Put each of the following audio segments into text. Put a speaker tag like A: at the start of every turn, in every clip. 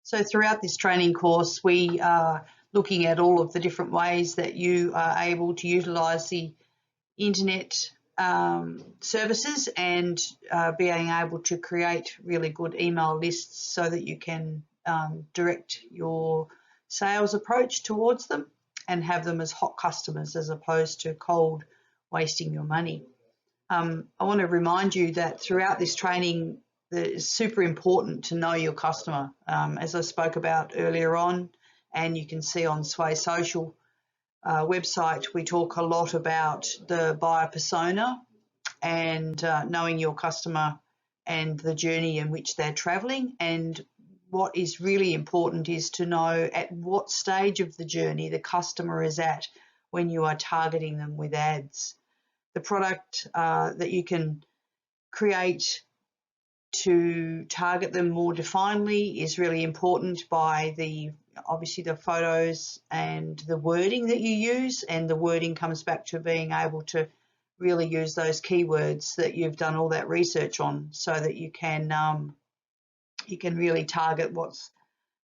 A: So throughout this training course, we are looking at all of the different ways that you are able to utilise the internet services and being able to create really good email lists so that you can direct your sales approach towards them and have them as hot customers as opposed to cold, wasting your money. I want to remind you that throughout this training, it's super important to know your customer. As I spoke about earlier on, and you can see on Sway Social website, we talk a lot about the buyer persona and knowing your customer and the journey in which they're traveling. And what is really important is to know at what stage of the journey the customer is at when you are targeting them with ads. The product that you can create to target them more definedly is really important by obviously the photos and the wording that you use, and the wording comes back to being able to really use those keywords that you've done all that research on, so that you can really target what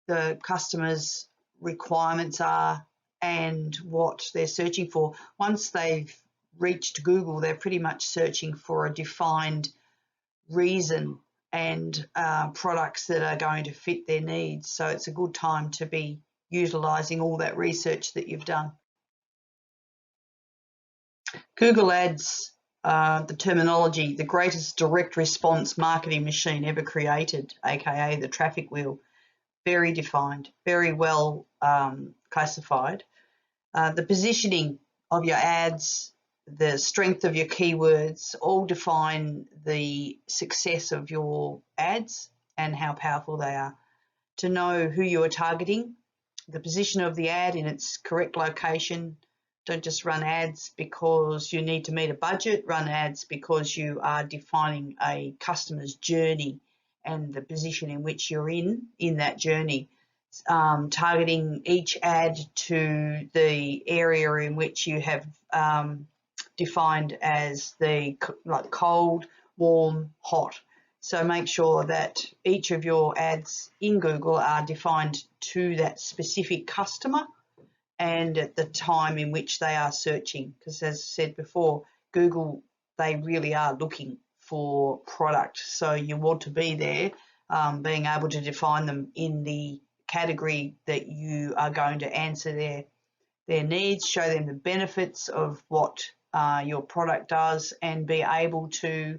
A: the customer's requirements are and what they're searching for. Once they've reached Google, they're pretty much searching for a defined reason and products that are going to fit their needs. So it's a good time to be utilising all that research that you've done. Google Ads, the terminology, the greatest direct response marketing machine ever created, aka the traffic wheel. Very defined, very well classified. The positioning of your ads, the strength of your keywords, all define the success of your ads and how powerful they are. To know who you are targeting, the position of the ad in its correct location. Don't just run ads because you need to meet a budget. Run ads because you are defining a customer's journey and the position in which you're in that journey. Targeting each ad to the area in which you have defined as like cold, warm, hot. So make sure that each of your ads in Google are defined to that specific customer and at the time in which they are searching, because as I said before, Google, they really are looking for product, so you want to be there, being able to define them in the category that you are going to answer their needs, show them the benefits of what your product does, and be able to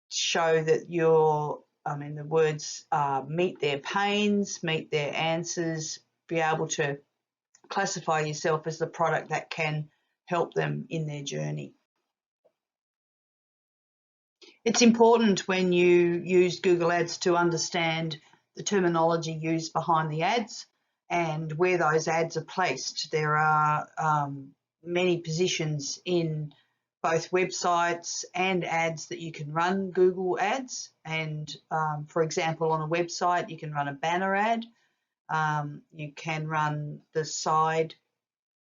A: show that the words meet their pains, meet their answers, be able to classify yourself as the product that can help them in their journey. It's important when you use Google Ads to understand the terminology used behind the ads and where those ads are placed. There are many positions in both websites and ads that you can run Google ads. And for example, on a website, you can run a banner ad. You can run the side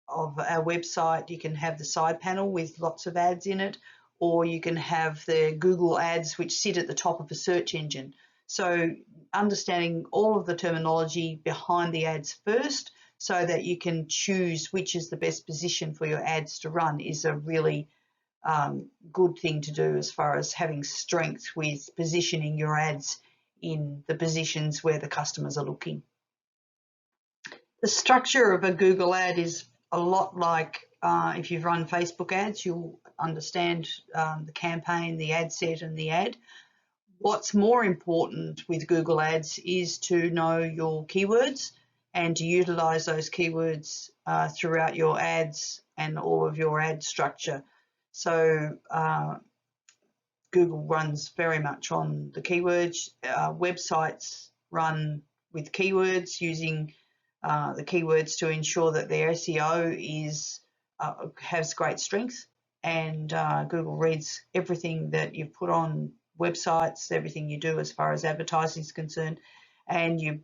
A: of a website. You can have the side panel with lots of ads in it, or you can have the Google ads which sit at the top of a search engine. So understanding all of the terminology behind the ads first so that you can choose which is the best position for your ads to run is a really good thing to do as far as having strength with positioning your ads in the positions where the customers are looking. The structure of a Google ad is a lot like if you've run Facebook ads, you'll understand the campaign, the ad set and the ad. What's more important with Google Ads is to know your keywords and to utilize those keywords throughout your ads and all of your ad structure. So Google runs very much on the keywords. Websites run with keywords, using the keywords to ensure that their SEO has great strength, and Google reads everything that you've put on websites, everything you do as far as advertising is concerned, and you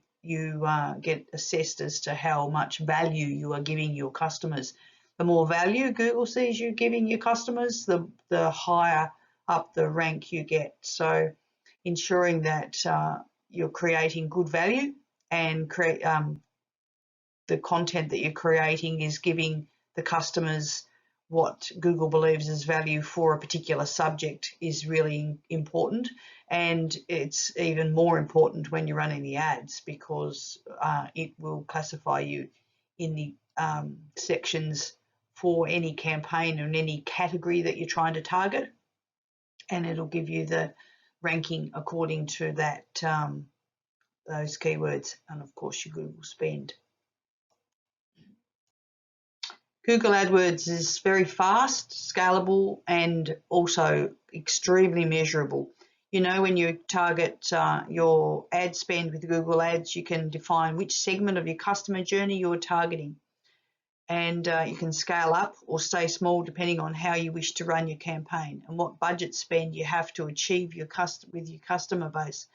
A: get assessed as to how much value you are giving your customers. The more value Google sees you giving your customers, the higher up the rank you get. So ensuring that you're creating good value and create the content that you're creating is giving the customers what Google believes is value for a particular subject is really important. And it's even more important when you're running the ads, because it will classify you in the sections for any campaign and any category that you're trying to target, and it'll give you the ranking according to that those keywords, and of course your Google spend. Google AdWords is very fast, scalable, and also extremely measurable. You know, when you target your ad spend with Google Ads, you can define which segment of your customer journey you're targeting. And you can scale up or stay small depending on how you wish to run your campaign and what budget spend you have to achieve with your customer base.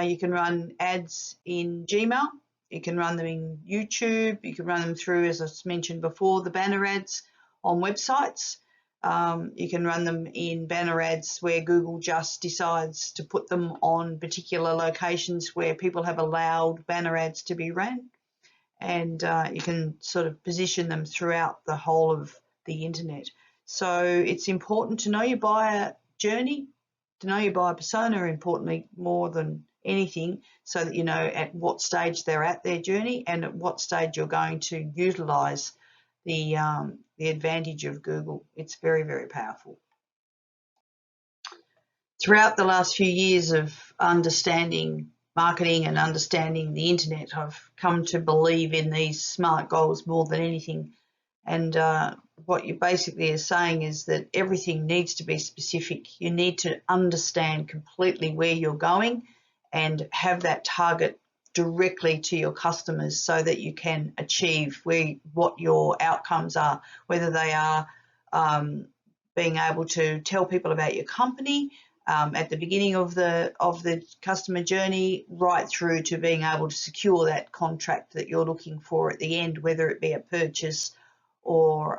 A: You can run ads in Gmail. You can run them in YouTube. You can run them through, as I mentioned before, the banner ads on websites. You can run them in banner ads where Google just decides to put them on particular locations where people have allowed banner ads to be ran. And you can sort of position them throughout the whole of the internet. So it's important to know your buyer journey, to know your buyer persona, importantly, more than anything, so that you know at what stage they're at their journey and at what stage you're going to utilize the advantage of Google. It's very, very powerful. Throughout the last few years of understanding marketing and understanding the internet, I've come to believe in these SMART goals more than anything. And what you basically are saying is that everything needs to be specific. You need to understand completely where you're going and have that target directly to your customers so that you can achieve what your outcomes are, whether they are being able to tell people about your company at the beginning of the customer journey, right through to being able to secure that contract that you're looking for at the end, whether it be a purchase or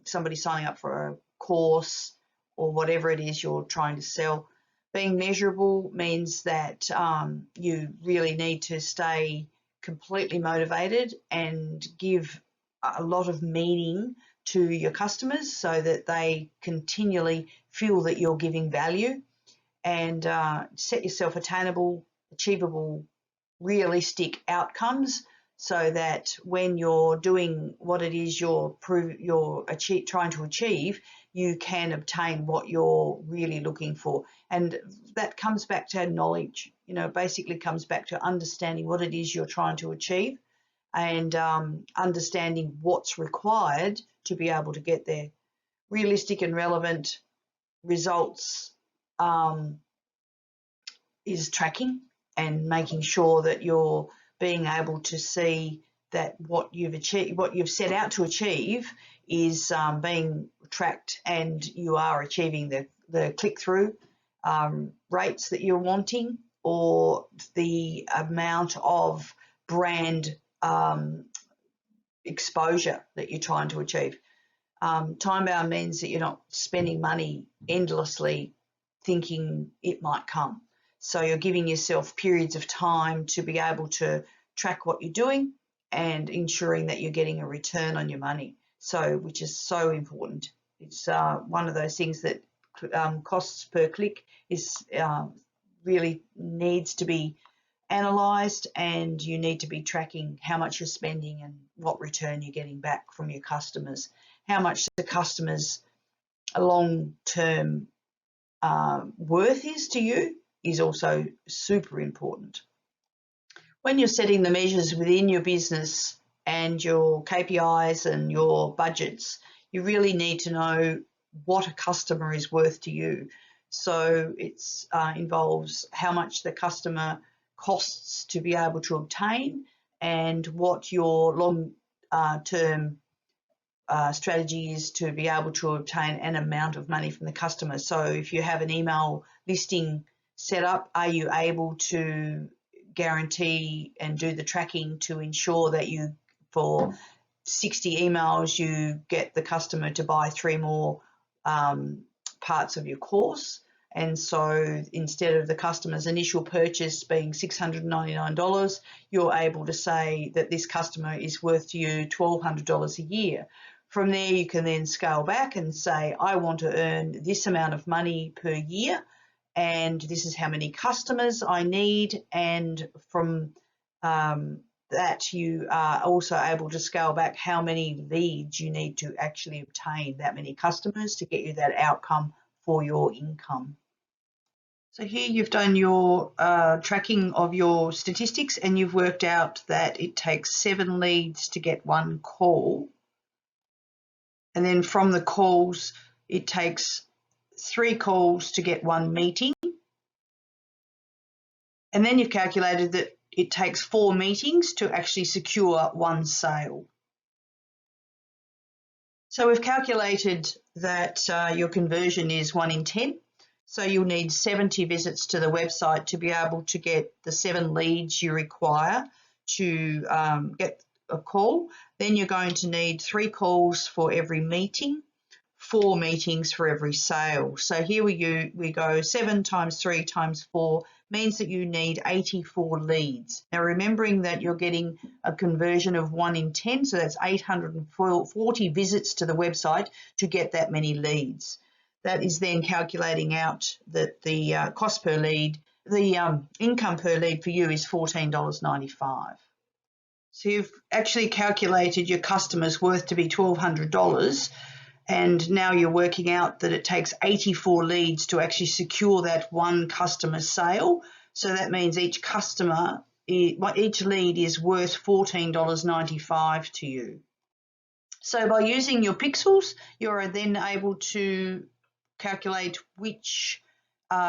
A: somebody signing up for a course or whatever it is you're trying to sell. Being measurable means that you really need to stay completely motivated and give a lot of meaning to your customers so that they continually feel that you're giving value, and set yourself attainable, achievable, realistic outcomes so that when you're doing what it is you're trying to achieve, you can obtain what you're really looking for. And that comes back to knowledge, you know, basically comes back to understanding what it is you're trying to achieve and understanding what's required to be able to get there. Realistic and relevant results is tracking and making sure that you're being able to see that what you've achieved, what you've set out to achieve, is being tracked, and you are achieving the click-through rates that you're wanting, or the amount of brand exposure that you're trying to achieve. Time-bound means that you're not spending money endlessly thinking it might come. So you're giving yourself periods of time to be able to track what you're doing and ensuring that you're getting a return on your money. So, which is so important. It's one of those things that costs per click is really needs to be analysed, and you need to be tracking how much you're spending and what return you're getting back from your customers. How much the customers' long-term worth is to you is also super important. When you're setting the measures within your business and your KPIs and your budgets, you really need to know what a customer is worth to you. So it involves how much the customer costs to be able to obtain and what your long-term strategy is to be able to obtain an amount of money from the customer. So if you have an email listing set up, are you able to guarantee and do the tracking to ensure that you, for 60 emails, you get the customer to buy 3 more parts of your course? And so instead of the customer's initial purchase being $699, you're able to say that this customer is worth to you $1,200 a year. From there, you can then scale back and say, I want to earn this amount of money per year, and this is how many customers I need. And from that, you are also able to scale back how many leads you need to actually obtain that many customers to get you that outcome for your income. So here you've done your tracking of your statistics, and you've worked out that it takes 7 leads to get 1 call. And then from the calls, it takes 3 calls to get 1 meeting. And then you've calculated that it takes 4 meetings to actually secure 1 sale. So we've calculated that your conversion is 1 in 10. So you'll need 70 visits to the website to be able to get the 7 leads you require to get a call. Then you're going to need 3 calls for every meeting, 4 meetings for every sale. So here we go 7 times 3 times 4 means that you need 84 leads. Now remembering that you're getting a conversion of 1 in 10, so that's 840 visits to the website to get that many leads. That is then calculating out that the cost per lead, the income per lead for you is $14.95. So you've actually calculated your customer's worth to be $1,200, and now you're working out that it takes 84 leads to actually secure that 1 customer sale. So that means each lead is worth $14.95 to you. So by using your pixels, you're then able to calculate which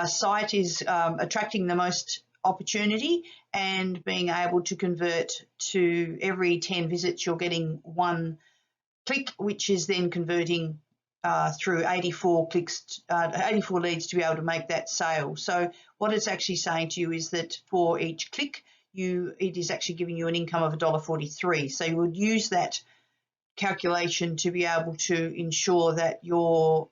A: site is attracting the most opportunity, and being able to convert to every 10 visits you're getting 1 click, which is then converting through 84 clicks, 84 leads to be able to make that sale. So what it's actually saying to you is that for each click, it is actually giving you an income of $1.43. So you would use that calculation to be able to ensure that your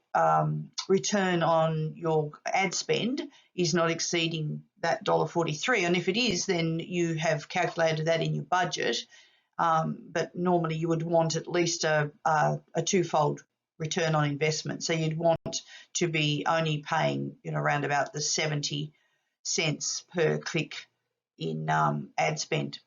A: return on your ad spend is not exceeding that $1.43. And if it is, then you have calculated that in your budget. But normally you would want at least a 2-fold return on investment. So you'd want to be only paying around about the 70 cents per click in ad spend.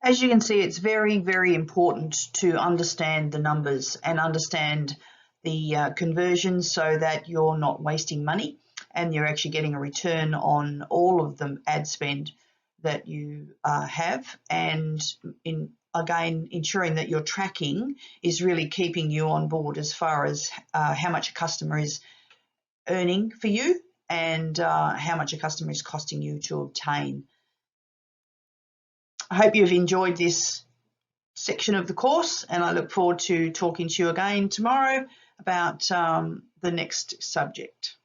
A: As you can see, it's very, very important to understand the numbers and understand the conversions so that you're not wasting money and you're actually getting a return on all of the ad spend that you have, and again ensuring that your tracking is really keeping you on board as far as how much a customer is earning for you and how much a customer is costing you to obtain. I hope you've enjoyed this section of the course, and I look forward to talking to you again tomorrow about the next subject.